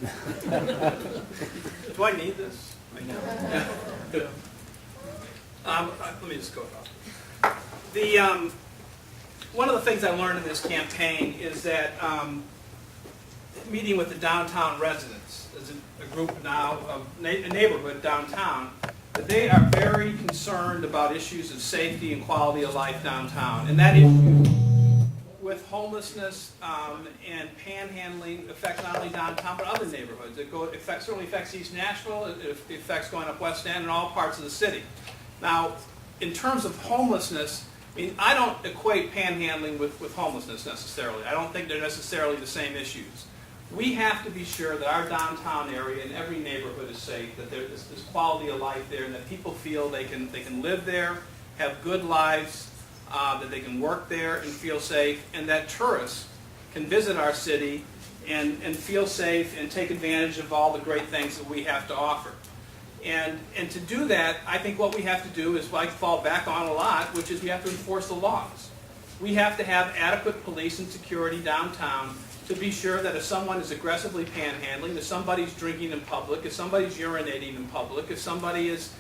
Do I need this? Let me just go about it. One of the things I learned in this campaign is that meeting with the downtown residents, there's a group now of a neighborhood downtown, that they are very concerned about issues of safety and quality of life downtown. And that issue with homelessness and panhandling affects not only downtown but other neighborhoods. It certainly affects East Nashville, it affects going up West End and all parts of the city. Now, in terms of homelessness, I mean, I don't equate panhandling with homelessness necessarily. I don't think they're necessarily the same issues. We have to be sure that our downtown area and every neighborhood is safe, that there's quality of life there, and that people feel they can live there, have good lives, that they can work there and feel safe, and that tourists can visit our city and feel safe and take advantage of all the great things that we have to offer. And to do that, I think what we have to do is what I fall back on a lot, which is we have to enforce the laws. We have to have adequate police and security downtown to be sure that if someone is aggressively panhandling, if somebody's drinking in public, if somebody's urinating in public, if somebody is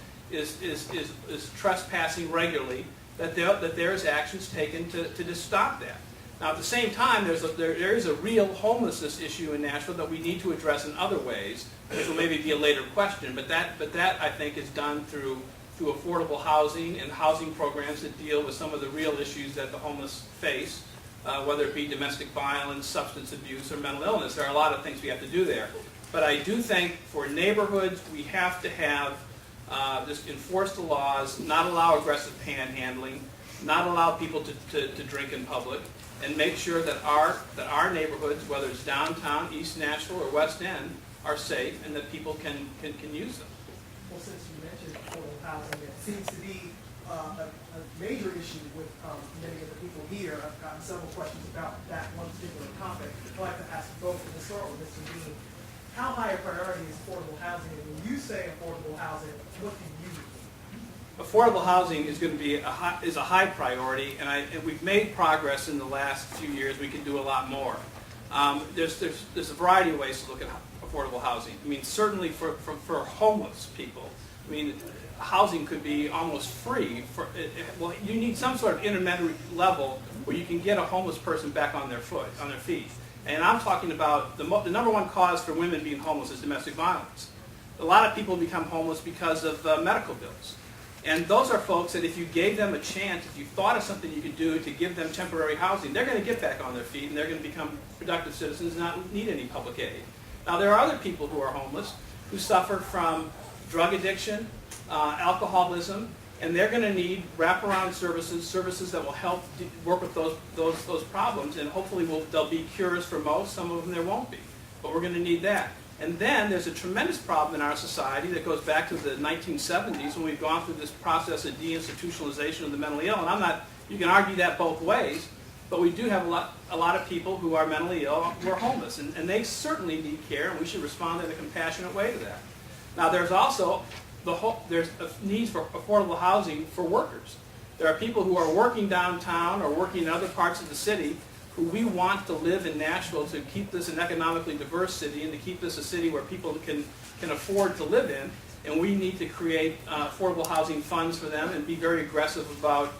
trespassing regularly, that there is actions taken to just stop that. Now, at the same time, there is a real homelessness issue in Nashville that we need to address in other ways, which will maybe be a later question. But that I think is done through affordable housing and housing programs that deal with some of the real issues that the homeless face, whether it be domestic violence, substance abuse, or mental illness. There are a lot of things we have to do there. But I do think for neighborhoods, we have to have just enforce the laws, not allow aggressive panhandling, not allow people to drink in public, and make sure that our neighborhoods, whether it's downtown, East Nashville, or West End, are safe and that people can use them. Well, since you mentioned affordable housing, it seems to be a major issue with many of the people here. I've gotten several questions about that one particular topic. I'd like to ask both of them. Let's start with Mr. Dean. How high a priority is affordable housing? And when you say affordable housing, what do you mean? Affordable housing is going to be a high priority, and we've made progress in the last few years. We can do a lot more. There's a variety of ways to look at affordable housing. I mean, certainly for homeless people, I mean, housing could be almost free. Well, you need some sort of intermediate level where you can get a homeless person back on their feet. And I'm talking about the number one cause for women being homeless is domestic violence. A lot of people become homeless because of medical bills. And those are folks that if you gave them a chance, if you thought of something you could do to give them temporary housing, they're going to get back on their feet and they're going to become productive citizens and not need any public aid. Now, there are other people who are homeless who suffer from drug addiction, alcoholism, and they're going to need wraparound services that will help work with those problems, and hopefully there'll be cures for most. Some of them there won't be, but we're going to need that. And then there's a tremendous problem in our society that goes back to the 1970s when we've gone through this process of deinstitutionalization of the mentally ill. And you can argue that both ways, but we do have a lot of people who are mentally ill who are homeless, and they certainly need care, and we should respond in a compassionate way to that. Now, there's also there's a need for affordable housing for workers. There are people who are working downtown or working in other parts of the city who we want to live in Nashville to keep this an economically diverse city and to keep this a city where people can afford to live in. And we need to create affordable housing funds for them and be very aggressive about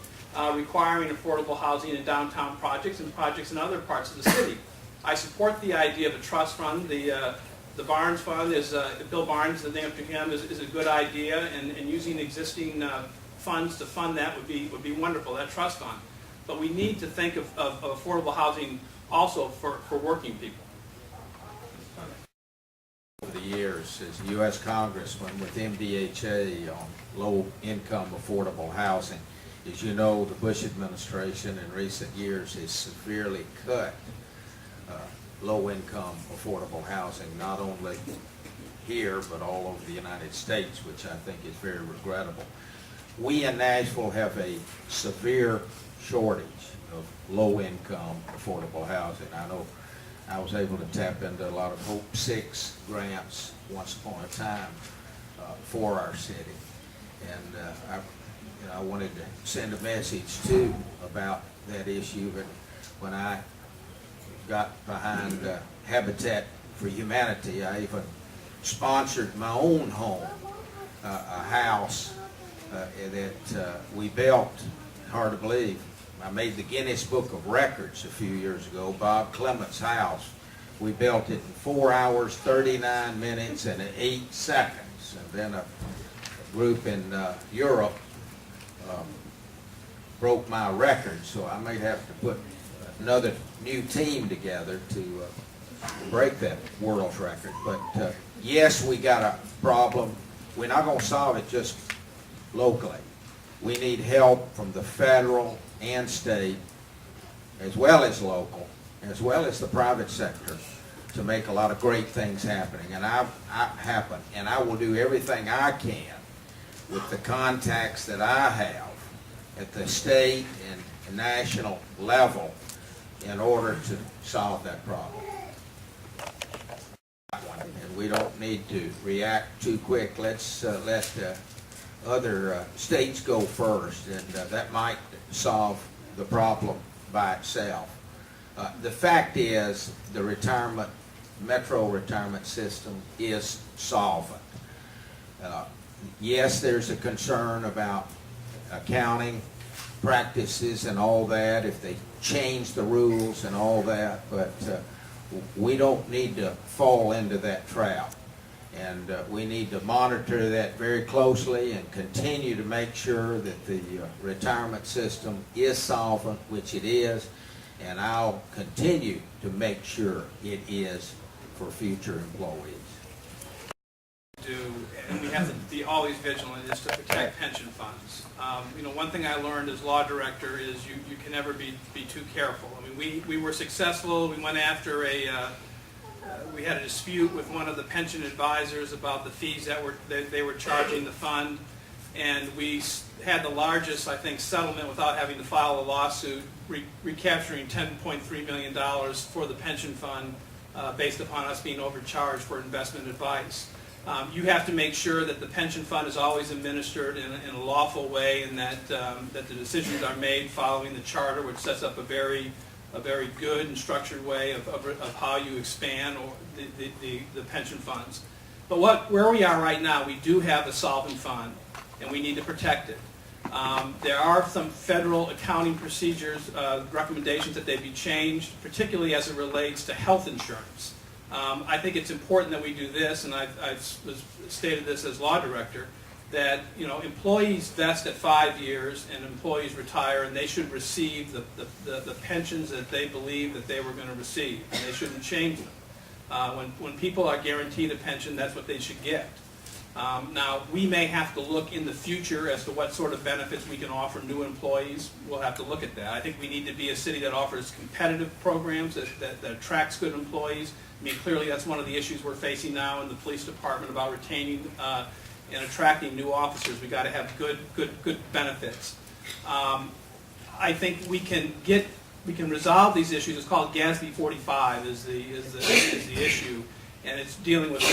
requiring affordable housing in downtown projects and projects in other parts of the city. I support the idea of a trust fund. The Barnes Fund is, Bill Barnes, the name after him, is a good idea, and using existing funds to fund that would be wonderful, that trust fund. But we need to think of affordable housing also for working people. Over the years, as U.S. Congressman with MDHA on low-income affordable housing, as you know, the Bush administration in recent years has severely cut low-income affordable housing, not only here but all over the United States, which I think is very regrettable. We in Nashville have a severe shortage of low-income affordable housing. I know I was able to tap into a lot of Hope 6 grants once upon a time for our city, and I wanted to send a message too about that issue. But when I got behind Habitat for humanity. I even sponsored my own home, a house that we built. Hard to believe. I made the Guinness Book of Records a few years ago, Bob Clement's house. We built it in 4 hours, 39 minutes, and 8 seconds. And then a group in Europe broke my record, so I may have to put another new team together to break that world record. But yes, we got a problem. We're not going to solve it just locally. We need help from the federal and state, as well as local, as well as the private sector, to make a lot of great things happening. And I will do everything I can with the contacts that I have at the state and national level in order to solve that problem. And we don't need to react too quick. Let's let other states go first, and that might solve the problem by itself. The fact is, the metro retirement system is solvent. Yes, there's a concern about accounting practices and all that, if they change the rules and all that, but we don't need to fall into that trap. And we need to monitor that very closely and continue to make sure that the retirement system is solvent, which it is, and I'll continue to make sure it is for future employees. And we have to be always vigilant, is to protect pension funds. One thing I learned as law director is you can never be too careful. I mean, we were successful. We went after we had a dispute with one of the pension advisors about the fees that they were charging the fund, and we had the largest, I think, settlement without having to file a lawsuit, recapturing $10.3 million for the pension fund based upon us being overcharged for investment advice. You have to make sure that the pension fund is always administered in a lawful way, and that the decisions are made following the charter, which sets up a very good and structured way of how you expand the pension funds. But where we are right now, we do have a solvent fund, and we need to protect it. There are some federal accounting procedures, recommendations that they be changed, particularly as it relates to health insurance. I think it's important that we do this, and I've stated this as law director, that employees vest at 5 years and employees retire, and they should receive the pensions that they believe that they were going to receive, and they shouldn't change them. When people are guaranteed a pension, that's what they should get. Now, we may have to look in the future as to what sort of benefits we can offer new employees. We'll have to look at that. I think we need to be a city that offers competitive programs that attracts good employees. I mean, clearly that's one of the issues we're facing now in the police department about retaining and attracting new officers. We've got to have good benefits. I think we can resolve these issues. It's called GASB 45 is the issue, and it's dealing with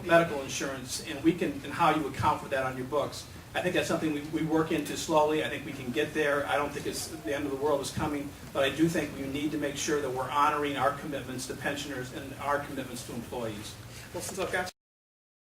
medical insurance, and how you account for that on your books. I think that's something we work into slowly. I think we can get there. I don't think the end of the world is coming, but I do think we need to make sure that we're honoring our commitments to pensioners and our commitments to employees. Well, since I've got